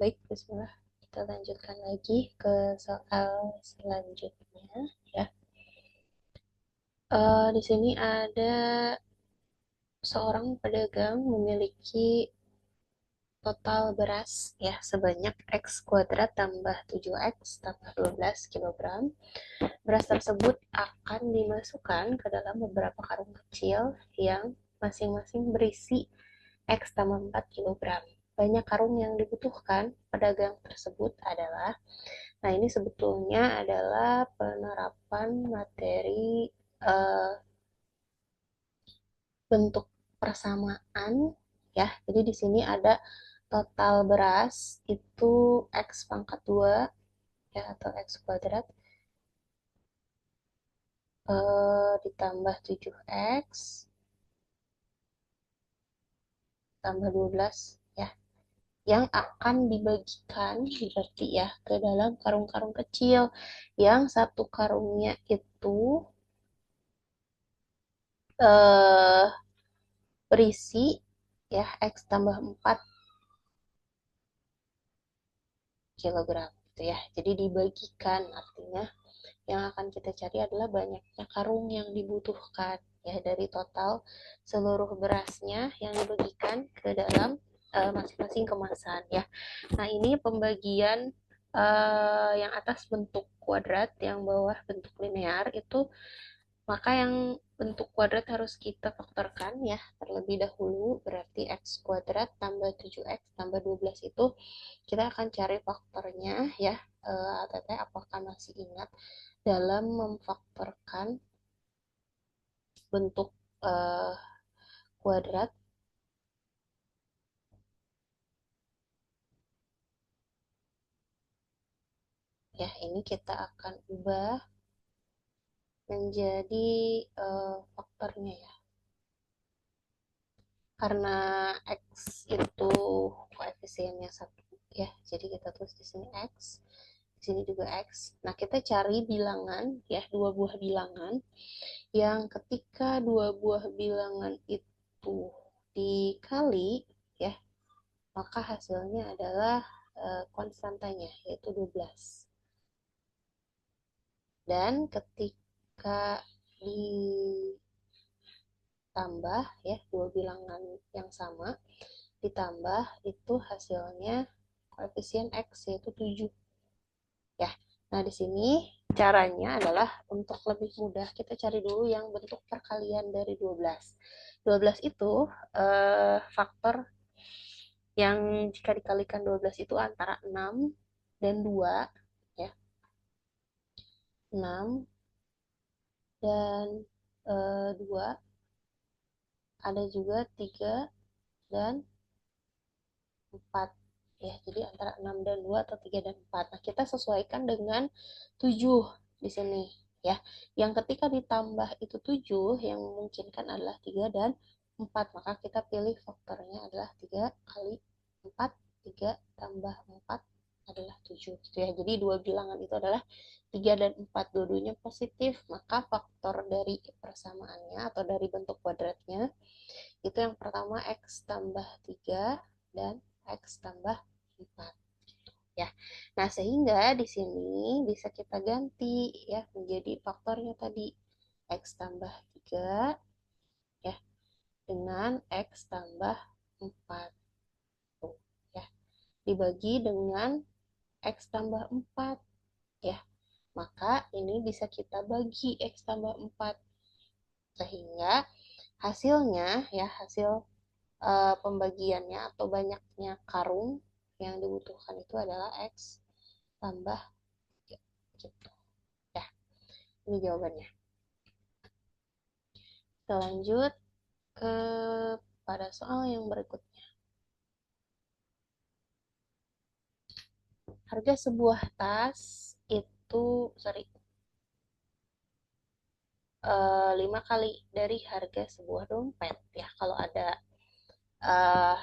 Baik, bismillah. Kita lanjutkan lagi ke soal selanjutnya ya. Di sini ada seorang pedagang memiliki total beras ya sebanyak X kuadrat tambah 7X tambah 12 kilogram. Beras tersebut akan dimasukkan ke dalam beberapa karung kecil yang masing-masing berisi X tambah 4 kilogram. Banyak karung yang dibutuhkan pedagang tersebut adalah. Nah, ini sebetulnya adalah penerapan materi bentuk persamaan ya. Jadi di sini ada total beras itu X pangkat 2 ya atau X kuadrat ditambah 7X tambah 12 ya yang akan dibagikan berarti ya ke dalam karung-karung kecil yang satu karungnya itu eh, berisi ya X tambah 4 kilogram gitu ya. Jadi dibagikan artinya yang akan kita cari adalah banyaknya karung yang dibutuhkan ya dari total seluruh berasnya yang dibagikan ke dalam masing-masing kemasan ya. Nah, ini pembagian yang atas bentuk kuadrat, yang bawah bentuk linear itu maka yang bentuk kuadrat harus kita faktorkan ya terlebih dahulu, berarti X kuadrat tambah 7X tambah 12 itu kita akan cari faktornya ya. Teteh apakah masih ingat dalam memfaktorkan bentuk eh, kuadrat ya, ini kita akan ubah menjadi faktornya ya. Karena X itu koefisiennya satu ya, jadi kita tulis di sini X, di sini juga X. Nah, kita cari bilangan ya, dua buah bilangan yang ketika dua buah bilangan itu dikali ya, maka hasilnya adalah konstantanya yaitu 12. Dan ketika ditambah ya dua bilangan yang sama ditambah itu hasilnya koefisien X yaitu 7 ya. Nah, di sini caranya adalah untuk lebih mudah kita cari dulu yang bentuk perkalian dari 12. 12 itu faktor yang jika dikalikan 12 itu antara 6 dan 2 ya. 6 dan 2, ada juga 3 dan 4 ya. Jadi antara 6 dan 2 atau 3 dan 4. Nah, kita sesuaikan dengan 7 di sini ya. Yang ketika ditambah itu 7 yang memungkinkan adalah 3 dan 4. Maka kita pilih faktornya adalah 3 kali 4. 3 tambah 4 adalah 7 gitu ya. Jadi dua bilangan itu adalah 3 dan 4, dua-duanya positif, maka faktor dari persamaannya atau dari bentuk kuadratnya itu yang pertama X tambah 3 dan X tambah 4 ya. Nah, sehingga di sini bisa kita ganti ya menjadi faktornya tadi X tambah 3 ya dengan X tambah 4 tuh ya. Dibagi dengan X tambah 4 ya. Maka ini bisa kita bagi X tambah 4 sehingga hasilnya ya, hasil pembagiannya atau banyaknya karung yang dibutuhkan itu adalah X tambah 3 gitu ya. Ini jawabannya. Kita lanjut ke pada soal yang berikutnya. Harga sebuah tas itu sorry 5 kali dari harga sebuah dompet ya. Kalau ada uh,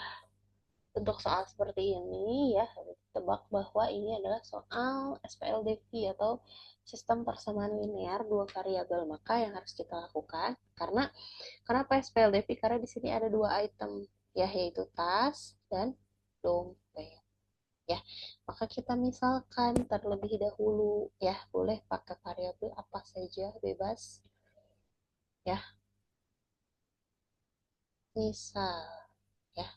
untuk soal seperti ini ya, tebak bahwa ini adalah soal SPLDV atau sistem persamaan linear dua variabel. Maka yang harus kita lakukan, karena kenapa SPLDV? Karena di sini ada dua item ya, yaitu tas dan dompet ya. maka kita misalkan terlebih dahulu ya, boleh pakai variabel apa saja bebas ya. Misal ya,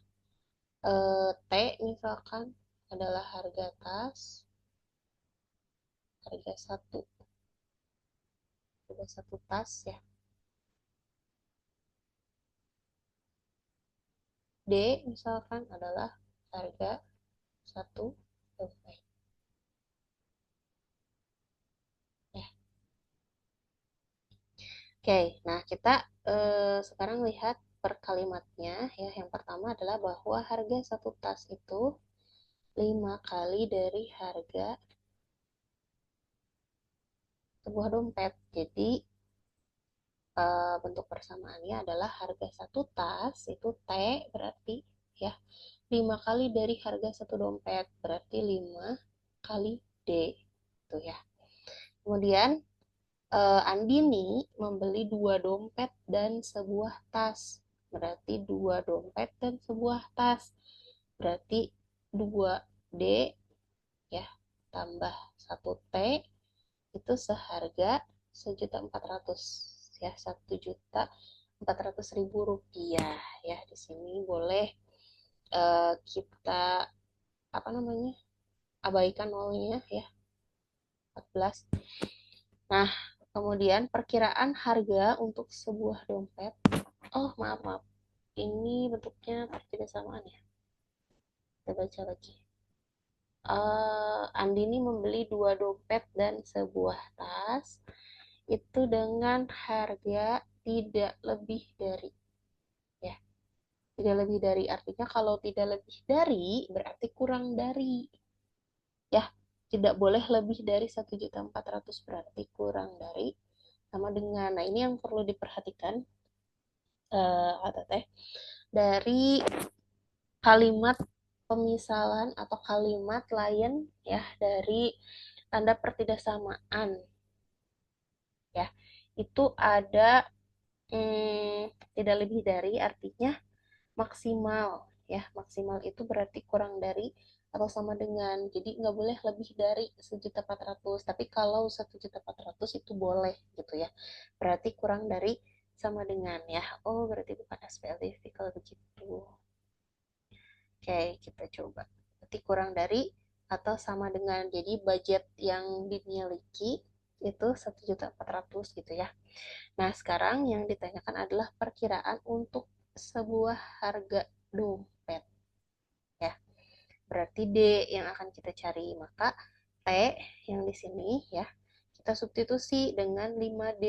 T misalkan adalah harga tas, harga satu, harga satu tas ya. D misalkan adalah harga satu dompet ya. Oke, nah kita sekarang lihat per kalimatnya ya. Yang pertama adalah bahwa harga satu tas itu 5 kali dari harga sebuah dompet. Jadi bentuk persamaannya adalah harga satu tas itu T berarti ya 5 kali dari harga satu dompet berarti 5 kali D itu ya. Kemudian Andini membeli 2 dompet dan sebuah tas. Berarti 2 dompet dan sebuah tas. Berarti 2D ya tambah 1T itu seharga 1.400.000 ya, 1.400.000 rupiah ya. Di sini boleh kita apa namanya, abaikan nolnya ya, 14. Nah, kemudian perkiraan harga untuk sebuah dompet. Oh, maaf, maaf. Ini bentuknya ketidaksamaan ya. Kita baca lagi. Andini membeli 2 dompet dan sebuah tas itu dengan harga tidak lebih dari ya. Tidak lebih dari artinya kalau tidak lebih dari berarti kurang dari ya. Tidak boleh lebih dari 1.400.000 berarti kurang dari sama dengan. Nah, ini yang perlu diperhatikan kata teh dari kalimat pemisalan atau kalimat lain ya dari tanda pertidaksamaan ya. Itu ada tidak lebih dari artinya maksimal ya. Maksimal itu berarti kurang dari atau sama dengan. Jadi nggak boleh lebih dari 1.400.000. Tapi kalau 1.400.000 itu boleh gitu ya. Berarti kurang dari sama dengan ya. Oh, berarti bukan SPLDV kalau begitu. Oke, kita coba. Berarti kurang dari atau sama dengan. Jadi budget yang dimiliki itu 1.400.000 gitu ya. Nah, sekarang yang ditanyakan adalah perkiraan untuk sebuah harga dompet ya. Berarti D yang akan kita cari. Maka T yang di sini ya, kita substitusi dengan 5D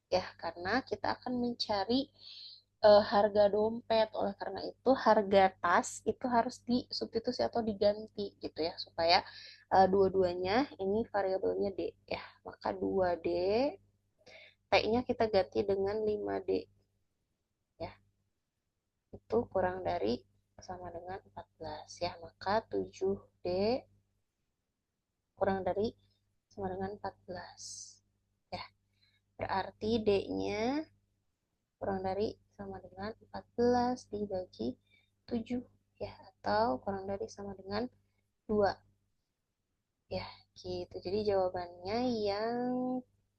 ya, karena kita akan mencari harga dompet. Oleh karena itu harga tas itu harus disubstitusi atau diganti gitu ya, supaya dua-duanya ini variabelnya D ya. Maka 2D T-nya kita ganti dengan 5D ya. Itu kurang dari sama dengan 14 ya. Maka 7D kurang dari sama dengan 14 ya. Berarti D-nya kurang dari sama dengan 14 dibagi 7 ya, atau kurang dari sama dengan 2 ya, gitu. Jadi jawabannya yang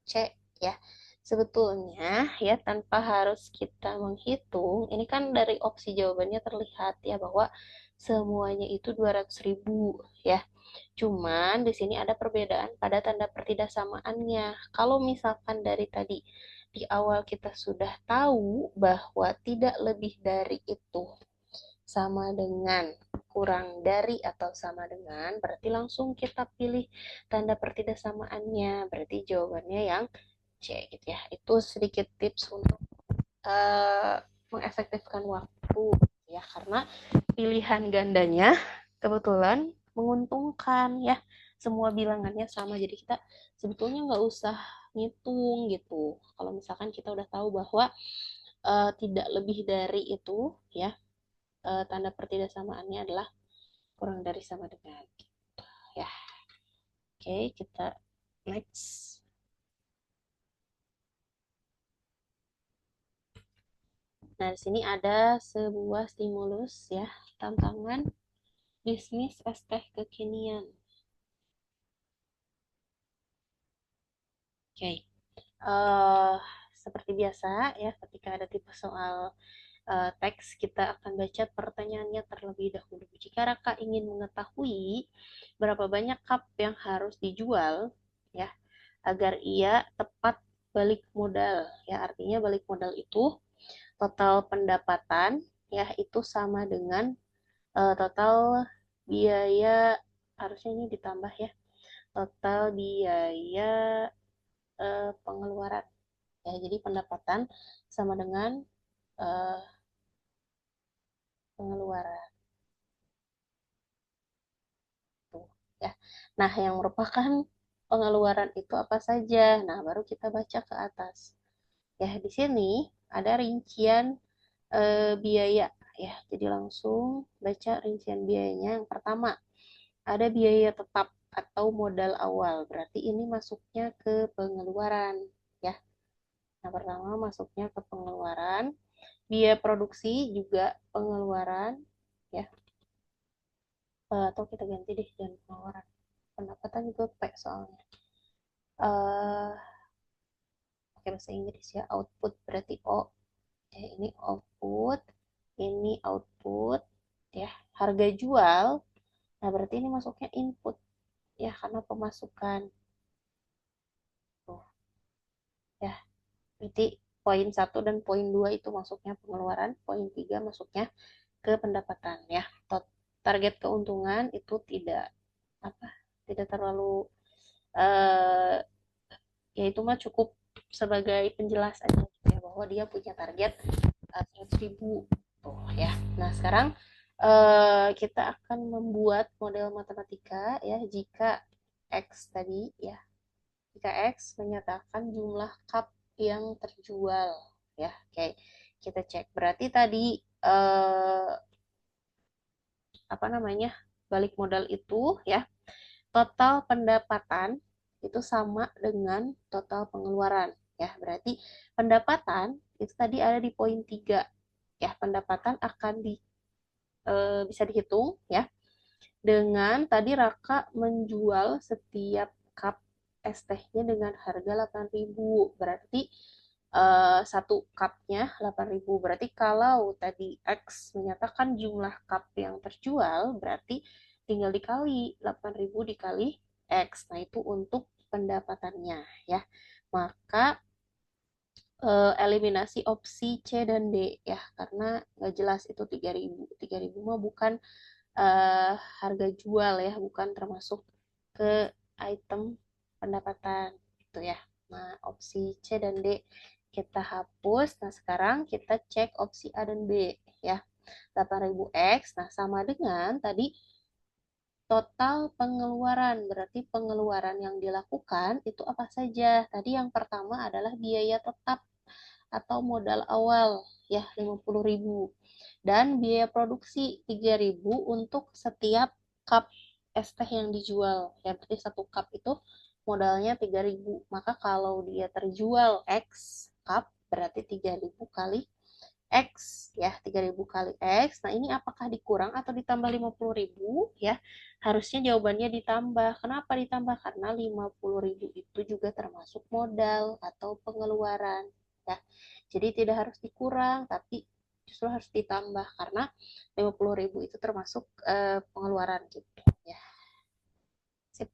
C ya. Sebetulnya ya, tanpa harus kita menghitung, ini kan dari opsi jawabannya terlihat ya bahwa semuanya itu 200.000 ya. Cuman di sini ada perbedaan pada tanda pertidaksamaannya. Kalau misalkan dari tadi di awal kita sudah tahu bahwa tidak lebih dari itu sama dengan kurang dari atau sama dengan, berarti langsung kita pilih tanda pertidaksamaannya. Berarti jawabannya yang C gitu ya. Itu sedikit tips untuk mengefektifkan waktu ya, karena pilihan gandanya kebetulan menguntungkan ya, semua bilangannya sama, jadi kita sebetulnya nggak usah ngitung gitu kalau misalkan kita udah tahu bahwa tidak lebih dari itu ya, tanda pertidaksamaannya adalah kurang dari sama dengan gitu, ya. Oke, kita next. Nah, di sini ada sebuah stimulus ya, tantangan Bisnis es teh kekinian. Oke. eh Seperti biasa ya, ketika ada tipe soal teks, kita akan baca pertanyaannya terlebih dahulu. Jika Raka ingin mengetahui berapa banyak cup yang harus dijual, ya, agar ia tepat balik modal, ya, artinya balik modal itu total pendapatan, ya, itu sama dengan total biaya, harusnya ini ditambah ya, total biaya pengeluaran. Ya, jadi pendapatan sama dengan eh, pengeluaran tuh, ya. Nah, yang merupakan pengeluaran itu apa saja? Nah, baru kita baca ke atas. Ya, di sini ada rincian biaya ya. Jadi langsung baca rincian biayanya. Yang pertama, ada biaya tetap atau modal awal. Berarti ini masuknya ke pengeluaran ya. Yang pertama masuknya ke pengeluaran. Biaya produksi juga pengeluaran ya. Atau kita ganti deh jangan pengeluaran. Pendapatan juga P soalnya. eh Pakai bahasa Inggris ya, output berarti O. Ini output, ini output ya. Harga jual, nah berarti ini masuknya input ya, karena pemasukan tuh ya. Berarti poin satu dan poin 2 itu masuknya pengeluaran, poin 3 masuknya ke pendapatan ya. Target keuntungan itu tidak apa, tidak terlalu eh ya, itu mah cukup sebagai penjelas aja gitu ya, bahwa dia punya target 100.000 tuh ya. Nah, sekarang kita akan membuat model matematika ya, jika X tadi ya, jika X menyatakan jumlah cup yang terjual ya. Oke, kita cek. Berarti tadi apa namanya? Balik modal itu ya, total pendapatan itu sama dengan total pengeluaran ya. Berarti pendapatan itu tadi ada di poin 3 ya. Pendapatan akan bisa dihitung ya dengan tadi Raka menjual setiap cup es tehnya dengan harga 8.000. Berarti satu cupnya 8.000. Berarti kalau tadi X menyatakan jumlah cup yang terjual, berarti tinggal dikali 8.000 dikali X. Nah, itu untuk pendapatannya ya. Maka eliminasi opsi C dan D ya, karena nggak jelas itu 3.000. 3.000 mah bukan harga jual ya, bukan termasuk ke item pendapatan gitu ya. Nah, opsi C dan D kita hapus. Nah, sekarang kita cek opsi A dan B ya. 8.000 X, nah sama dengan tadi total pengeluaran. Berarti pengeluaran yang dilakukan itu apa saja? Tadi yang pertama adalah biaya tetap atau modal awal ya, 50.000, dan biaya produksi 3.000 untuk setiap cup es teh yang dijual ya. Berarti satu cup itu modalnya 3.000, maka kalau dia terjual X cup berarti 3.000 kali X ya, 3.000 kali X. Nah, ini apakah dikurang atau ditambah 50.000 ya? Harusnya jawabannya ditambah. Kenapa ditambah? Karena 50.000 itu juga termasuk modal atau pengeluaran ya. Jadi tidak harus dikurang, tapi justru harus ditambah karena 50.000 itu termasuk pengeluaran gitu ya. Sip.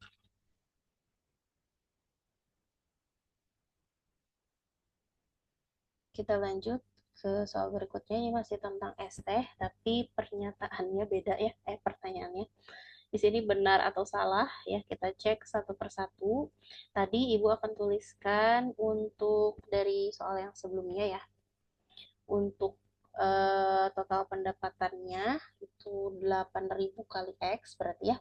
Kita lanjut ke soal berikutnya. Ini masih tentang es teh, tapi pernyataannya beda ya, pertanyaannya. Di sini benar atau salah ya, kita cek satu persatu. Tadi Ibu akan tuliskan untuk dari soal yang sebelumnya ya. Untuk total pendapatannya itu 8.000 kali X, berarti ya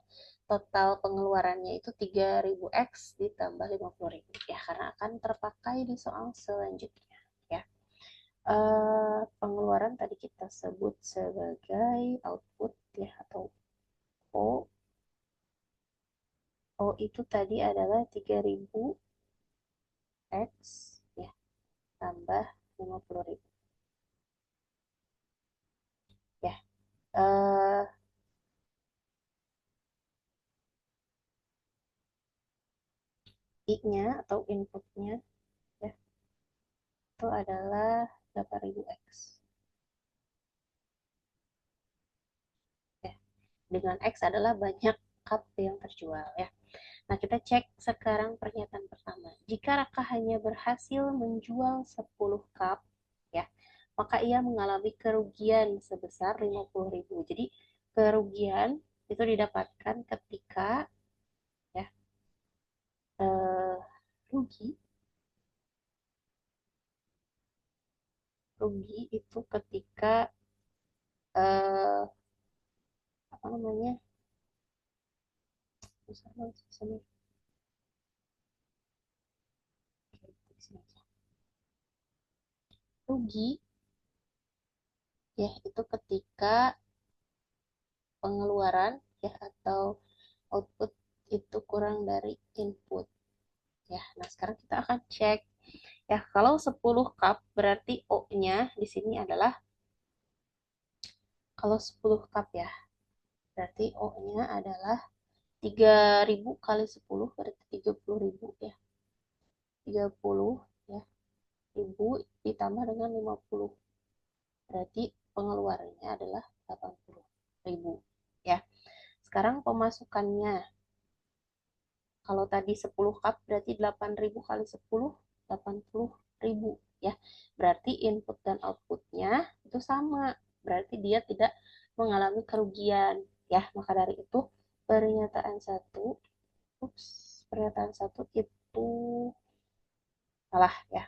total pengeluarannya itu 3.000 X ditambah 50.000 ya, karena akan terpakai di soal selanjutnya ya. Pengeluaran tadi kita sebut sebagai output ya, atau O. O itu tadi adalah 3.000 X ya, tambah 50.000 ya. I-nya atau inputnya ya, itu adalah 8000X. Ya. Dengan X adalah banyak cup yang terjual ya. Nah, kita cek sekarang pernyataan pertama. Jika Raka hanya berhasil menjual 10 cup, ya, maka ia mengalami kerugian sebesar 50.000. Jadi, kerugian itu didapatkan ketika ya eh, rugi rugi itu ketika eh, apa namanya? Rugi ya itu ketika pengeluaran ya atau output itu kurang dari input ya. Nah, sekarang kita akan cek ya, kalau 10 cup berarti O-nya di sini adalah kalau 10 cup ya, berarti O-nya adalah 3.000 kali 10 berarti 30.000 ya. 30 ya, ribu ditambah dengan 50 berarti pengeluarannya adalah 80.000 ya. Sekarang pemasukannya, kalau tadi 10 cup berarti 8.000 kali 10, 80.000 ya. Berarti input dan outputnya itu sama. Berarti dia tidak mengalami kerugian ya. Maka dari itu pernyataan satu, ups, pernyataan satu itu salah ya.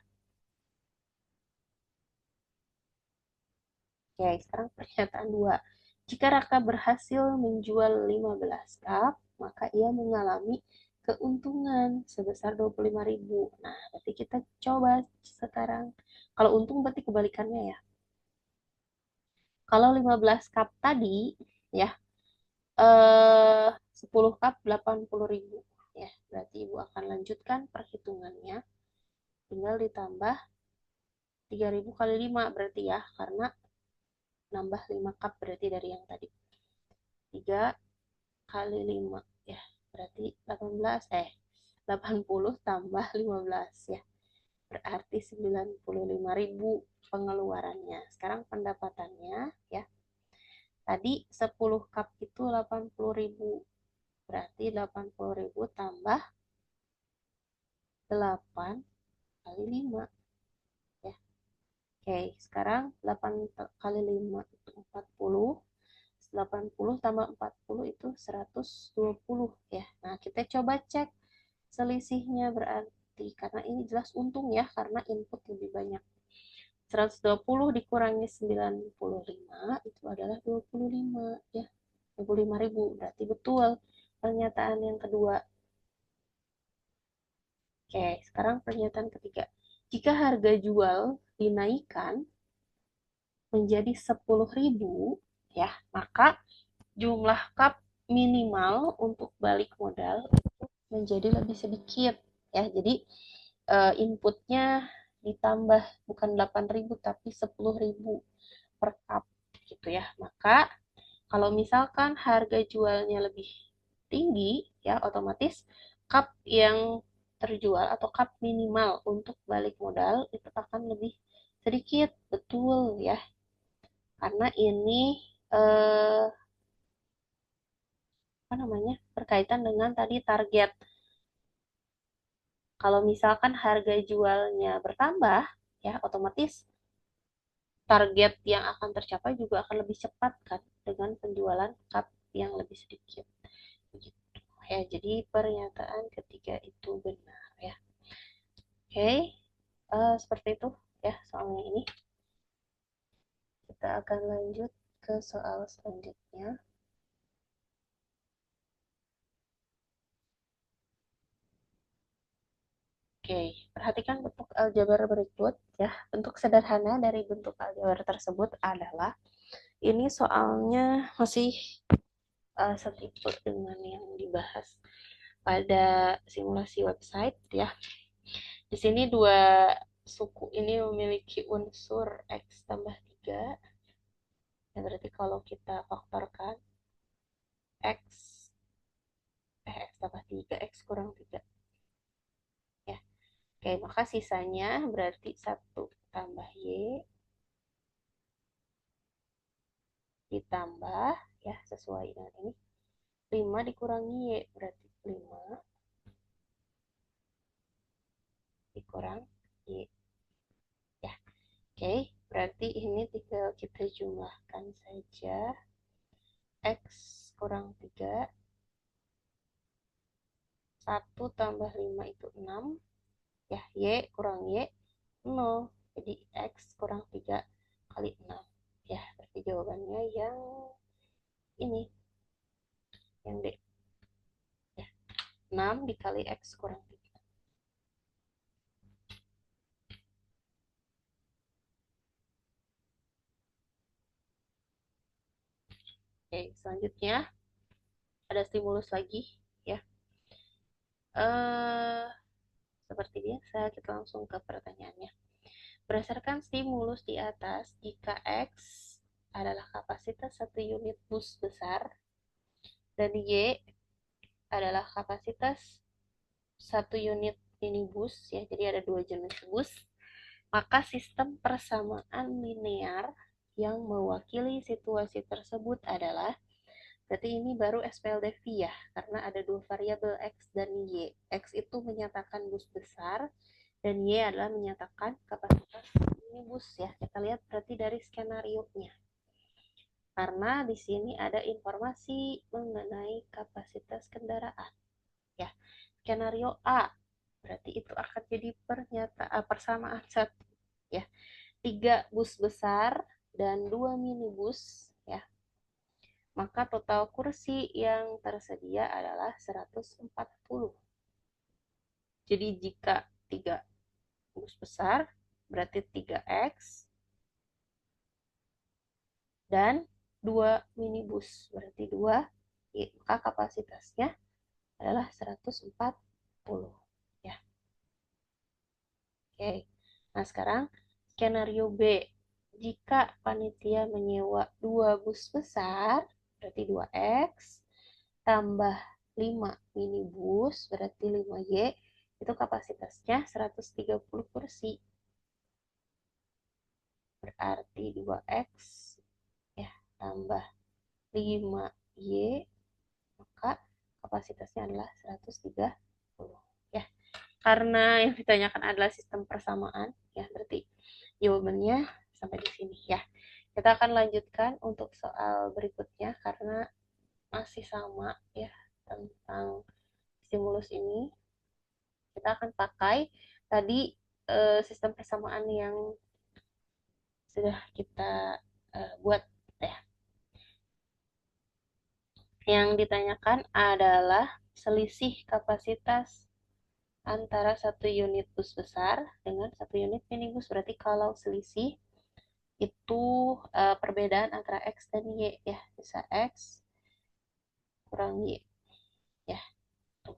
Oke, sekarang pernyataan dua. Jika Raka berhasil menjual 15 cup, maka ia mengalami keuntungan sebesar 25.000. Nah, berarti kita coba sekarang. Kalau untung berarti kebalikannya ya. Kalau 15 cup tadi, ya, 10 cup 80.000. Ya, berarti Ibu akan lanjutkan perhitungannya. Tinggal ditambah 3.000 kali 5 berarti ya, karena nambah 5 cup berarti dari yang tadi. 3 kali 5 ya, berarti 18 80 tambah 15 ya, berarti 95.000 pengeluarannya. Sekarang pendapatannya ya, tadi 10 cup itu 80.000, berarti 80.000 tambah 8 kali 5 ya. Oke, sekarang 8 kali 5 itu 40, 80 tambah 40 itu 120 ya. Nah, kita coba cek selisihnya berarti, karena ini jelas untung ya, karena input lebih banyak. 120 dikurangi 95 itu adalah 25 ya. 25.000 berarti betul pernyataan yang kedua. Oke, sekarang pernyataan ketiga. Jika harga jual dinaikkan menjadi 10.000 ya, maka jumlah cup minimal untuk balik modal menjadi lebih sedikit ya. Jadi inputnya ditambah bukan 8.000 tapi 10.000 per cup gitu ya. Maka kalau misalkan harga jualnya lebih tinggi ya, otomatis cup yang terjual atau cup minimal untuk balik modal itu akan lebih sedikit. Betul ya, karena ini eh, apa namanya, berkaitan dengan tadi target. Kalau misalkan harga jualnya bertambah, ya otomatis target yang akan tercapai juga akan lebih cepat kan dengan penjualan cup yang lebih sedikit. Begitu. Ya, jadi pernyataan ketiga itu benar ya. Oke, seperti itu ya soalnya ini. Kita akan lanjut ke soal selanjutnya. Oke, perhatikan bentuk aljabar berikut ya. Bentuk sederhana dari bentuk aljabar tersebut adalah ini soalnya masih setipe dengan yang dibahas pada simulasi website ya. Di sini dua suku ini memiliki unsur X tambah 3. Ya, berarti kalau kita faktorkan X X tambah 3, X kurang 3. Oke, maka sisanya berarti 1 tambah Y ditambah, ya sesuai dengan ini, 5 dikurangi Y, berarti 5 dikurang Y. Ya, oke, berarti ini tinggal kita jumlahkan saja. X kurang 3, 1 tambah 5 itu 6, ya, Y kurang Y 0, jadi X kurang 3 kali 6. Ya, berarti jawabannya yang ini, yang D. Ya, 6 dikali X kurang 3. Oke, selanjutnya ada stimulus lagi, ya. Eh, Seperti biasa, kita langsung ke pertanyaannya. Berdasarkan stimulus di atas, jika X adalah kapasitas satu unit bus besar dan Y adalah kapasitas satu unit minibus, ya, jadi ada dua jenis bus, maka sistem persamaan linear yang mewakili situasi tersebut adalah, berarti ini baru SPLDV ya, karena ada dua variabel X dan Y. X itu menyatakan bus besar, dan Y adalah menyatakan kapasitas minibus ya. Kita lihat berarti dari skenario-nya. Karena di sini ada informasi mengenai kapasitas kendaraan. Ya, skenario A berarti itu akan jadi persamaan satu ya. 3 bus besar dan 2 minibus ya. Maka total kursi yang tersedia adalah 140. Jadi jika 3 bus besar berarti 3X dan 2 minibus berarti 2, maka kapasitasnya adalah 140 ya. Oke. Nah, sekarang skenario B. Jika panitia menyewa 2 bus besar berarti 2X tambah 5 minibus berarti 5Y, itu kapasitasnya 130 kursi. Berarti 2X ya tambah 5Y, maka kapasitasnya adalah 130 ya. Karena yang ditanyakan adalah sistem persamaan ya, berarti jawabannya sampai di sini ya. Kita akan lanjutkan untuk soal berikutnya karena masih sama ya tentang stimulus ini. Kita akan pakai tadi sistem persamaan yang sudah kita buat ya. Yang ditanyakan adalah selisih kapasitas antara satu unit bus besar dengan satu unit minibus. Berarti kalau selisih itu perbedaan antara X dan Y ya, bisa X kurang Y ya. Tuh.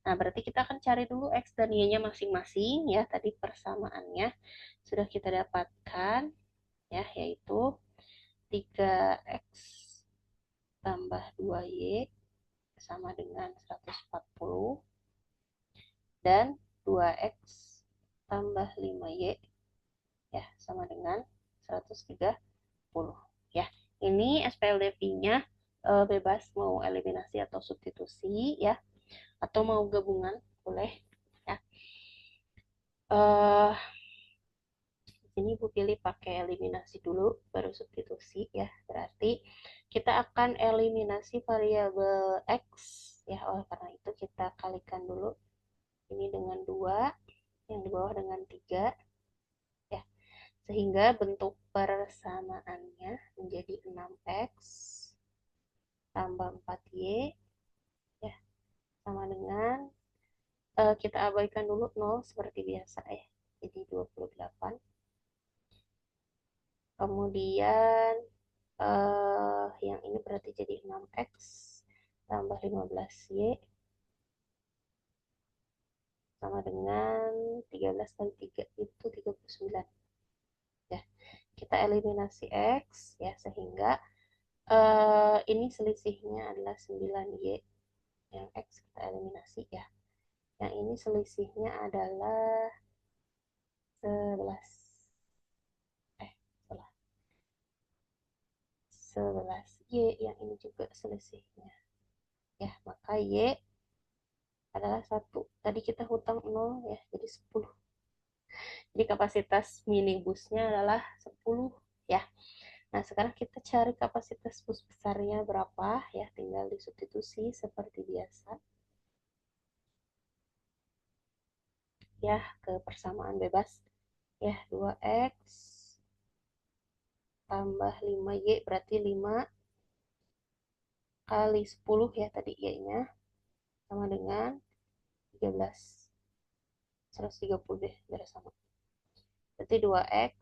Nah, berarti kita akan cari dulu X dan Y-nya masing-masing ya. Tadi persamaannya sudah kita dapatkan ya, yaitu 3X tambah 2Y sama dengan 140 dan 2X tambah 5Y ya sama dengan 130 ya. Ini SPLDV-nya bebas mau eliminasi atau substitusi ya, atau mau gabungan boleh ya. Uh, ini Bu pilih pakai eliminasi dulu baru substitusi ya. Berarti kita akan eliminasi variabel X ya. Oleh karena itu kita kalikan dulu ini dengan 2, yang di bawah dengan 3 ya. Sehingga bentuk persamaannya menjadi 6X tambah 4Y ya sama dengan kita abaikan dulu 0 seperti biasa ya. Jadi 28. Kemudian yang ini berarti jadi 6X tambah 15Y sama dengan 13 kali 3 itu 39 ya. Kita eliminasi X ya, sehingga ini selisihnya adalah 9Y, yang X kita eliminasi ya. Yang ini selisihnya adalah 11. Salah. 11. Y yang ini juga selisihnya. Ya, maka Y adalah 1. Tadi kita hutang 0 ya, jadi 10. Jadi kapasitas minibusnya adalah 10 ya. Nah, sekarang kita cari kapasitas bus besarnya berapa ya, tinggal disubstitusi seperti biasa ya ke persamaan bebas ya. 2x tambah 5y berarti 5 kali 10 ya tadi y-nya sama dengan 13. 130 deh biar sama. Berarti 2x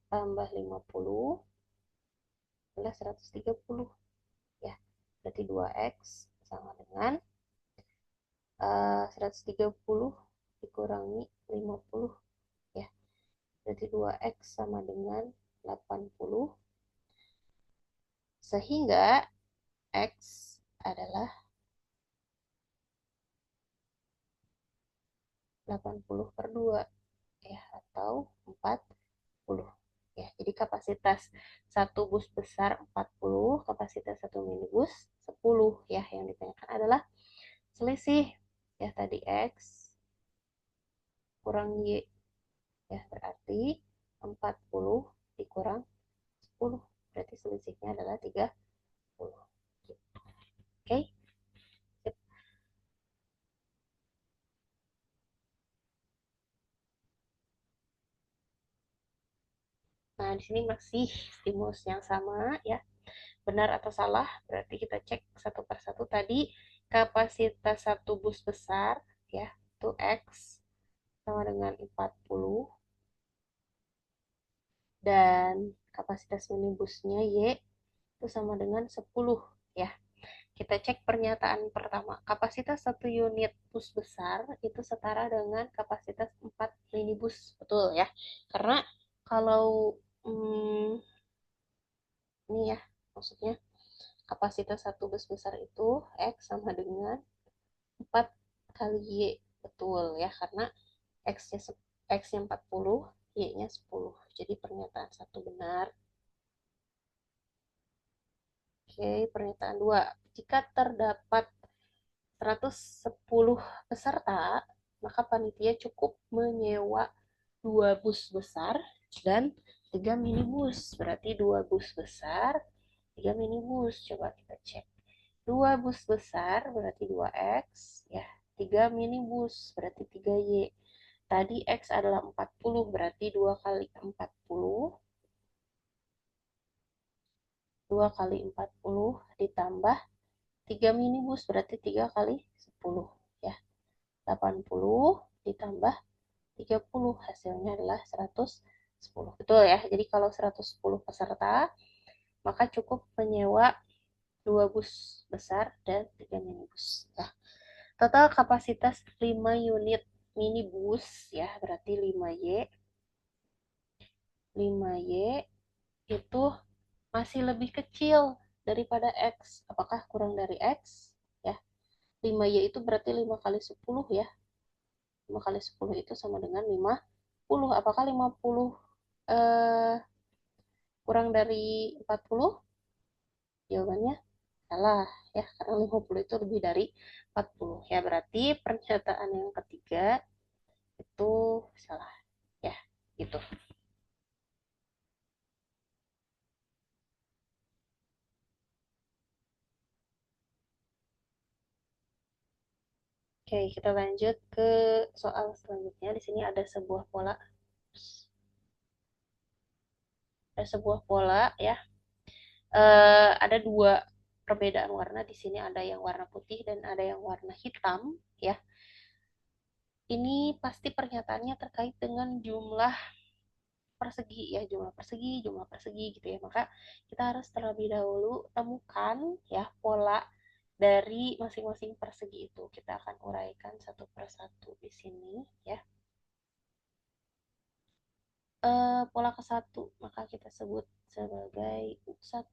tambah 50 adalah 130 ya. Berarti 2x sama dengan 130 dikurangi 50 ya. Berarti 2x sama dengan 80 sehingga x adalah 80 per 2 ya atau 40 ya. Jadi kapasitas satu bus besar 40, kapasitas satu minibus 10 ya. Yang ditanyakan adalah selisih ya tadi x kurang y ya, berarti 40 dikurang 10 berarti selisihnya adalah 30. Oke. Nah, di sini masih stimulus yang sama ya. Benar atau salah, berarti kita cek satu per satu. Tadi kapasitas satu bus besar ya, itu X sama dengan 40 dan kapasitas minibusnya Y itu sama dengan 10 ya. Kita cek pernyataan pertama. Kapasitas satu unit bus besar itu setara dengan kapasitas 4 minibus. Betul ya. Karena kalau ini ya, maksudnya kapasitas satu bus besar itu X sama dengan 4 kali Y. Betul ya, karena X-nya X-nya 40, Y-nya 10. Jadi pernyataan satu benar. Oke, pernyataan dua. Jika terdapat 110 peserta, maka panitia cukup menyewa 2 bus besar dan 3 minibus. Berarti 2 bus besar, 3 minibus. Coba kita cek. 2 bus besar berarti 2x ya. 3 minibus berarti 3y. Tadi x adalah 40 berarti 2 kali 40. 2 kali 40 ditambah 3 minibus berarti 3 kali 10 ya. 80 ditambah 30 hasilnya adalah 110. Betul ya. Jadi kalau 110 peserta maka cukup menyewa 2 bus besar dan 3 minibus. Nah, total kapasitas 5 unit minibus ya, berarti 5Y. 5Y itu masih lebih kecil daripada X. Apakah kurang dari X? Ya. 5Y itu berarti 5 kali 10 ya. 5 kali 10 itu sama dengan 50. Apakah 50 eh, kurang dari 40? Jawabannya salah ya, karena 50 itu lebih dari 40. Ya, berarti pernyataan yang ketiga itu salah. Ya, gitu. Oke, kita lanjut ke soal selanjutnya. Di sini ada sebuah pola. Ada sebuah pola ya. Ada dua perbedaan warna. Di sini ada yang warna putih dan ada yang warna hitam ya. Ini pasti pernyataannya terkait dengan jumlah persegi ya, jumlah persegi gitu ya. Maka kita harus terlebih dahulu temukan ya pola dari masing-masing persegi itu. Kita akan uraikan satu persatu di sini ya. Pola ke satu maka kita sebut sebagai U1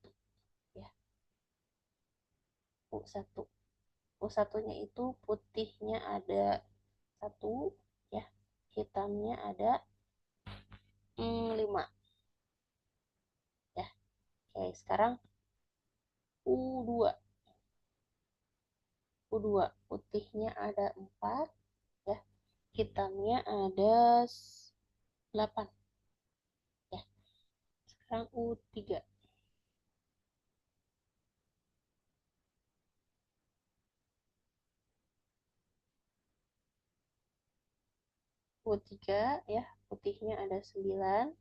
ya. U1. U1-nya itu putihnya ada satu, ya. Hitamnya ada 5, ya. Oke, sekarang U2. U2 putihnya ada 4, ya. Hitamnya ada 8, ya. Sekarang U3. U3, ya. Putihnya ada 9,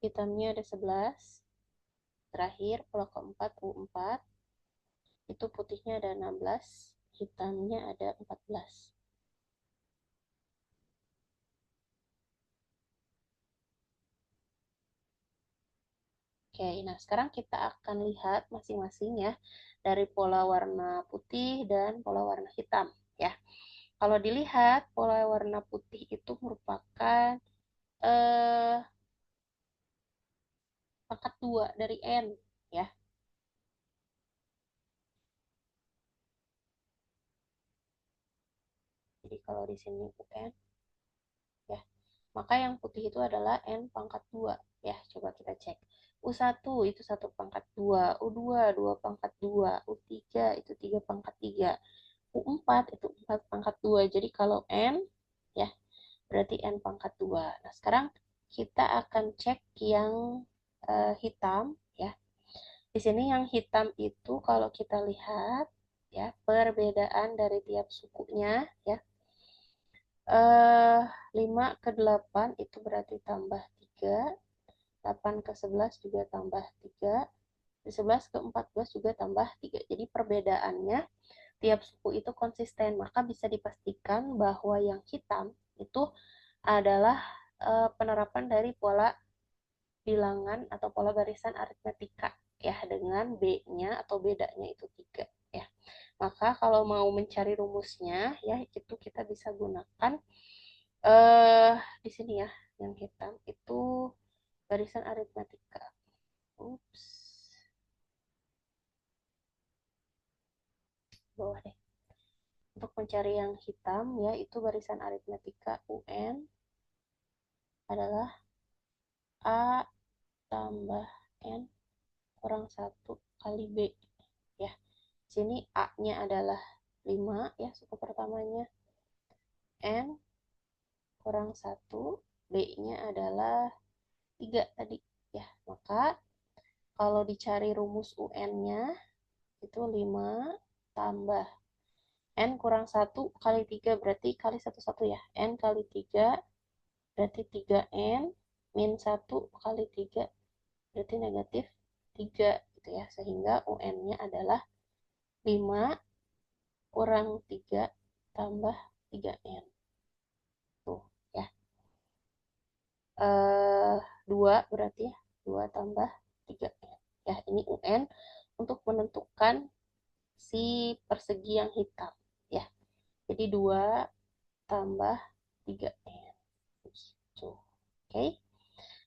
hitamnya ada 11. Terakhir pola keempat U4, itu putihnya ada 16, hitamnya ada 14. Oke, nah sekarang kita akan lihat masing-masing ya dari pola warna putih dan pola warna hitam ya. Kalau dilihat pola warna putih itu merupakan eh, pangkat 2 dari N ya. Jadi kalau di sini UN ya, maka yang putih itu adalah N pangkat 2 ya. Coba kita cek. U1 itu 1 pangkat 2, U2 2 pangkat 2, U3 itu 3 pangkat 3, U4 itu 4 pangkat 2. Jadi kalau N ya berarti N pangkat 2. Nah, sekarang kita akan cek yang hitam ya. Di sini yang hitam itu kalau kita lihat ya perbedaan dari tiap sukunya ya. 5 ke 8 itu berarti tambah 3, 8 ke 11 juga tambah 3, 11 ke 14 juga tambah 3. Jadi perbedaannya tiap suku itu konsisten, maka bisa dipastikan bahwa yang hitam itu adalah penerapan dari pola bilangan atau pola barisan aritmetika ya dengan B-nya atau bedanya itu 3 ya. Maka kalau mau mencari rumusnya ya itu kita bisa gunakan eh di sini ya yang hitam itu barisan aritmetika. Ups, bawah deh. Untuk mencari yang hitam ya itu barisan aritmetika UN adalah A tambah N kurang 1 kali B ya. Sini A-nya adalah 5 ya suku pertamanya. N kurang 1, B-nya adalah 3 tadi ya. Maka kalau dicari rumus UN-nya itu 5 tambah N kurang 1 kali 3 berarti kali 1 ya. N kali 3 berarti 3N min 1 kali 3 berarti negatif 3 gitu ya. Sehingga UN-nya adalah 5 kurang 3 tambah 3N. Tuh ya. 2 berarti ya. 2 tambah 3N. Ya, ini UN untuk menentukan si persegi yang hitam ya. Jadi 2 tambah 3N. Gitu. Oke.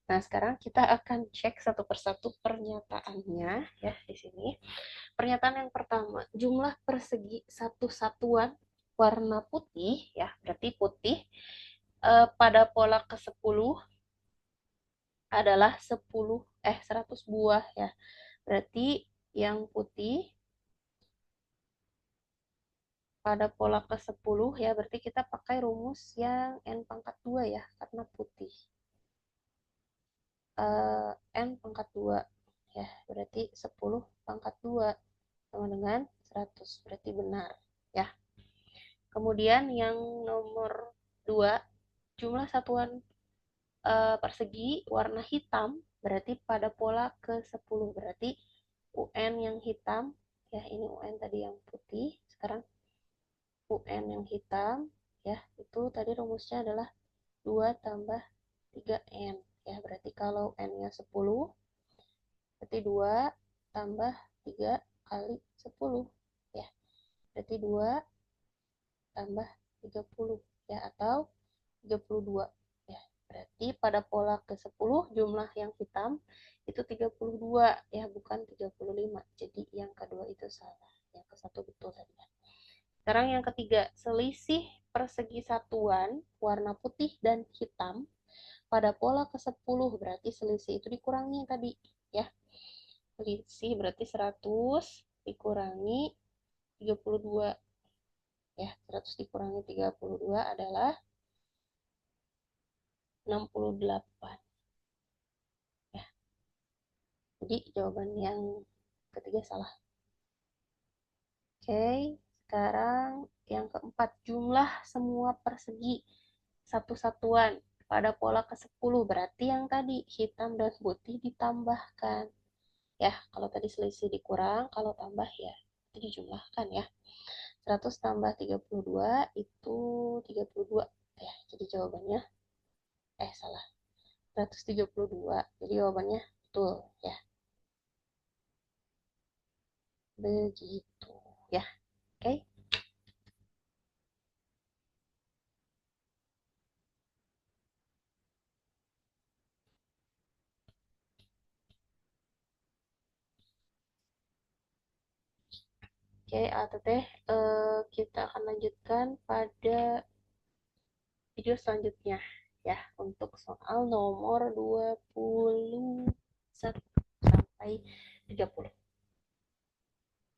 Nah, sekarang kita akan cek satu persatu pernyataannya ya di sini. Pernyataan yang pertama, jumlah persegi satu satuan warna putih ya, berarti putih pada pola ke-10 adalah 100 buah ya. Berarti yang putih pada pola ke-10 ya, berarti kita pakai rumus yang N pangkat 2 ya, karena putih. N pangkat 2 ya, berarti 10 pangkat 2 sama dengan 100, berarti benar ya. Kemudian yang nomor 2, jumlah satuan persegi warna hitam berarti pada pola ke-10, berarti UN yang hitam ya, ini UN tadi yang putih, sekarang UN yang hitam ya, itu tadi rumusnya adalah 2 tambah 3N ya, berarti kalau N-nya 10 berarti 2 tambah 3 kali 10 ya, berarti 2 tambah 30 ya, atau 32 ya. Berarti pada pola ke-10 jumlah yang hitam itu 32 ya, bukan 35. Jadi yang kedua itu salah. Yang ke satu betul tadi ya. Sekarang yang ketiga, selisih persegi satuan warna putih dan hitam pada pola ke-10, berarti selisih itu dikurangi tadi ya. Selisih berarti 100 dikurangi 32 ya. 100 dikurangi 32 adalah 68 ya. Jadi jawaban yang ketiga salah. Oke, sekarang yang keempat, jumlah semua persegi satu satuan pada pola ke-10, berarti yang tadi hitam dan putih ditambahkan. Ya, kalau tadi selisih dikurang, kalau tambah ya itu dijumlahkan ya. 100 tambah 32 itu 32 ya. Jadi jawabannya salah. 132. Jadi jawabannya betul ya. Begitu ya. Oke. Oke, Teteh, kita akan lanjutkan pada video selanjutnya ya untuk soal nomor 21 sampai 30.